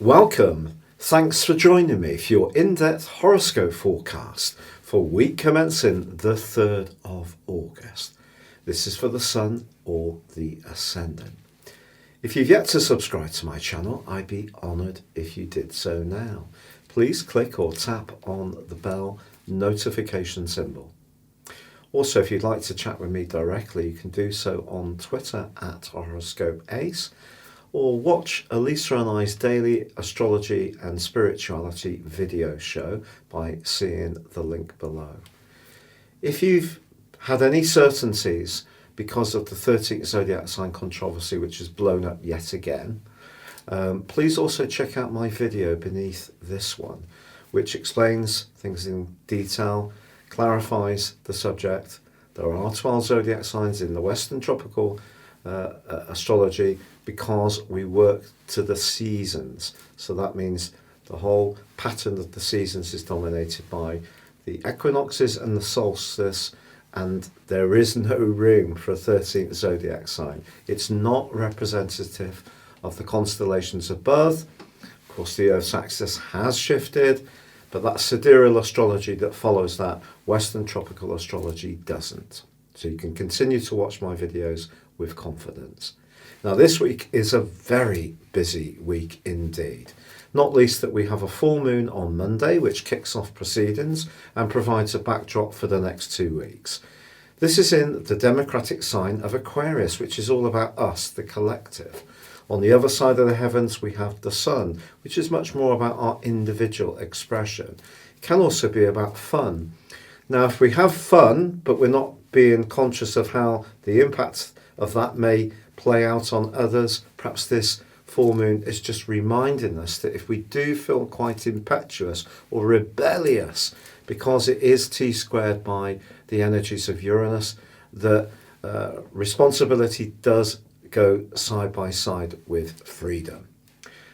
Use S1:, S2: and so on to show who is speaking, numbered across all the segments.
S1: Welcome. Thanks for joining me for your in-depth horoscope forecast for week commencing the 3rd of August. This is for the Sun or the Ascendant. If you've yet to subscribe to my channel, I'd be honoured if you did so now. Please click or tap on the bell notification symbol. Also, if you'd like to chat with me directly, you can do so on Twitter at Horoscope Ace, or watch Elisa and I's daily astrology and spirituality video show by seeing the link below. If you've had any certainties because of the 13th Zodiac sign controversy, which has blown up yet again, please also check out my video beneath this one, which explains things in detail, clarifies the subject. There are 12 Zodiac signs in the Western tropical astrology because we work to the seasons. So that means the whole pattern of the seasons is dominated by the equinoxes and the solstice, and there is no room for a 13th Zodiac sign. It's not representative of the constellations of birth. Of course, the Earth's axis has shifted, but that sidereal astrology that follows that, Western tropical astrology doesn't. So you can continue to watch my videos with confidence. Now, this week is a very busy week indeed. Not least that we have a full moon on Monday, which kicks off proceedings and provides a backdrop for the next 2 weeks. This is in the democratic sign of Aquarius, which is all about us, the collective. On the other side of the heavens, we have the Sun, which is much more about our individual expression. It can also be about fun. Now, if we have fun, but we're not being conscious of how the impact of that may play out on others, perhaps this full moon is just reminding us that if we do feel quite impetuous or rebellious, because it is T-squared by the energies of Uranus, that responsibility does go side by side with freedom.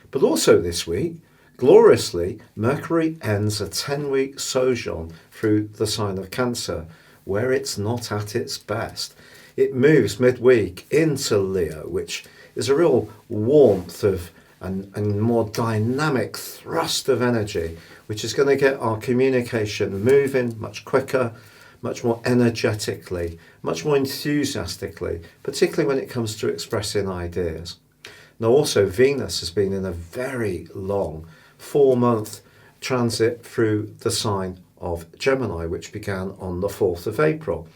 S1: But also this week, gloriously, Mercury ends a 10-week sojourn through the sign of Cancer, where it's not at its best. It moves midweek into Leo, which is a real warmth of and more dynamic thrust of energy, which is going to get our communication moving much quicker, much more energetically, much more enthusiastically, particularly when it comes to expressing ideas. Now, also, Venus has been in a very long 4-month transit through the sign of Gemini, which began on the 4th of April.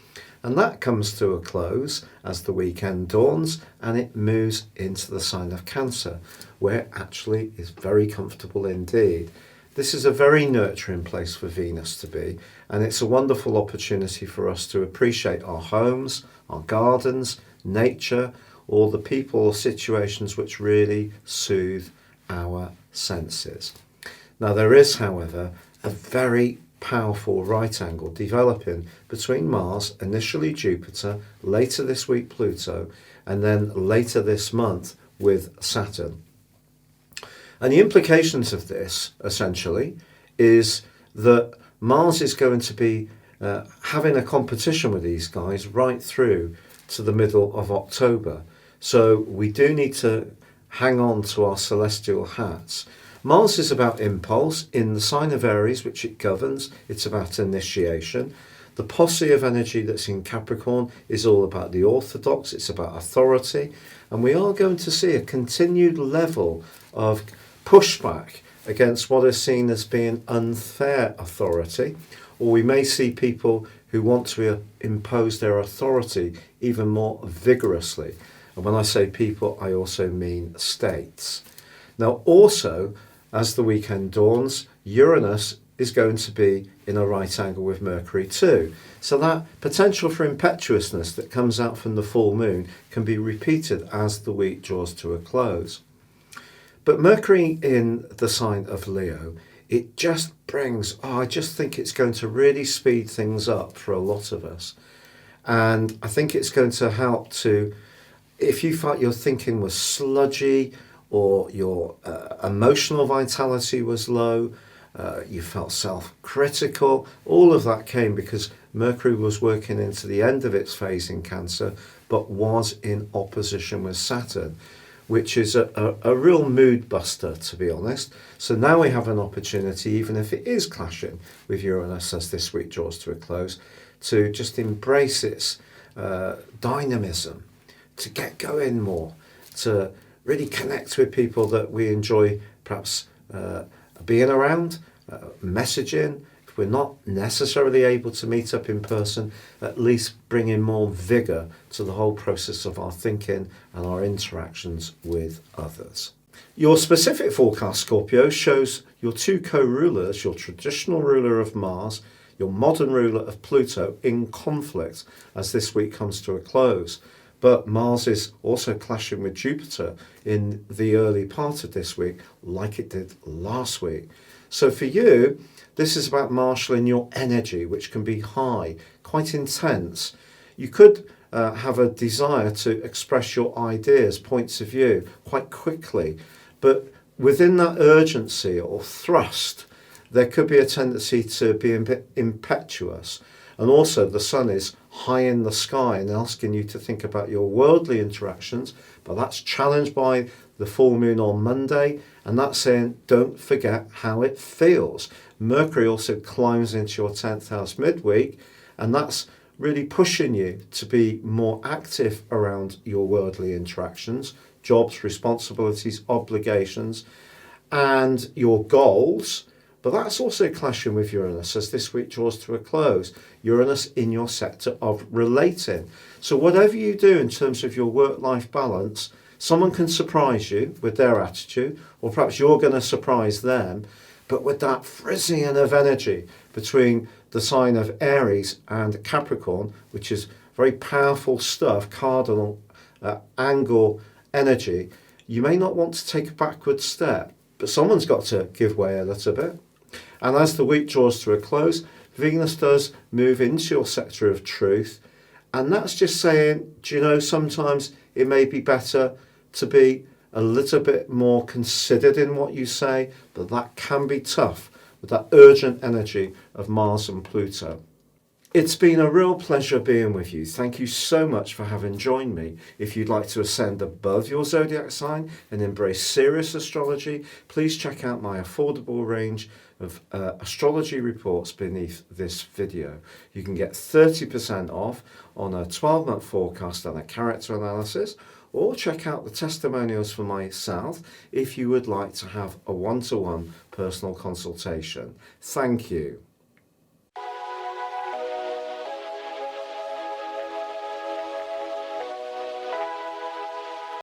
S1: And that comes to a close as the weekend dawns and it moves into the sign of Cancer, where it actually is very comfortable indeed. This is a very nurturing place for Venus to be, and it's a wonderful opportunity for us to appreciate our homes, our gardens, nature, or the people or situations which really soothe our senses. Now, there is, however, a very powerful right angle developing between Mars, initially Jupiter, later this week Pluto, and then later this month with Saturn. And the implications of this, essentially, is that Mars is going to be having a competition with these guys right through to the middle of October. So we do need to hang on to our celestial hats. Mars is about impulse in the sign of Aries, which it governs. It's about initiation. The posse of energy that's in Capricorn is all about the orthodox. It's about authority. And we are going to see a continued level of pushback against what is seen as being unfair authority. Or we may see people who want to impose their authority even more vigorously. And when I say people, I also mean states. Now, also, as the weekend dawns, Uranus is going to be in a right angle with Mercury too. So that potential for impetuousness that comes out from the full moon can be repeated as the week draws to a close. But Mercury in the sign of Leo, it just brings, I just think it's going to really speed things up for a lot of us. And I think it's going to help to, if you felt your thinking was sludgy, or your emotional vitality was low, you felt self-critical, all of that came because Mercury was working into the end of its phase in Cancer, but was in opposition with Saturn, which is a real mood buster, to be honest. So now we have an opportunity, even if it is clashing with Uranus as this week draws to a close, to just embrace its dynamism, to get going more, to really connect with people that we enjoy perhaps being around, messaging. If we're not necessarily able to meet up in person, at least bringing more vigour to the whole process of our thinking and our interactions with others. Your specific forecast, Scorpio, shows your two co-rulers, your traditional ruler of Mars, your modern ruler of Pluto, in conflict as this week comes to a close. But Mars is also clashing with Jupiter in the early part of this week, like it did last week. So for you, this is about marshalling your energy, which can be high, quite intense. You could have a desire to express your ideas, points of view quite quickly. But within that urgency or thrust, there could be a tendency to be a bit impetuous. And also the sun is high in the sky and asking you to think about your worldly interactions, but that's challenged by the full moon on Monday, and that's saying don't forget how it feels. Mercury also climbs into your 10th house midweek, and that's really pushing you to be more active around your worldly interactions, jobs, responsibilities, obligations, and your goals. But that's also clashing with Uranus as this week draws to a close. Uranus in your sector of relating. So whatever you do in terms of your work-life balance, someone can surprise you with their attitude, or perhaps you're going to surprise them, but with that frizzing of energy between the sign of Aries and Capricorn, which is very powerful stuff, cardinal angle energy, you may not want to take a backward step, but someone's got to give way a little bit. And as the week draws to a close, Venus does move into your sector of truth. And that's just saying, do you know, sometimes it may be better to be a little bit more considered in what you say, but that can be tough with that urgent energy of Mars and Pluto. It's been a real pleasure being with you. Thank you so much for having joined me. If you'd like to ascend above your zodiac sign and embrace serious astrology, please check out my affordable range of astrology reports beneath this video. You can get 30% off on a 12-month forecast and a character analysis, or check out the testimonials for myself if you would like to have a one-to-one personal consultation. Thank you.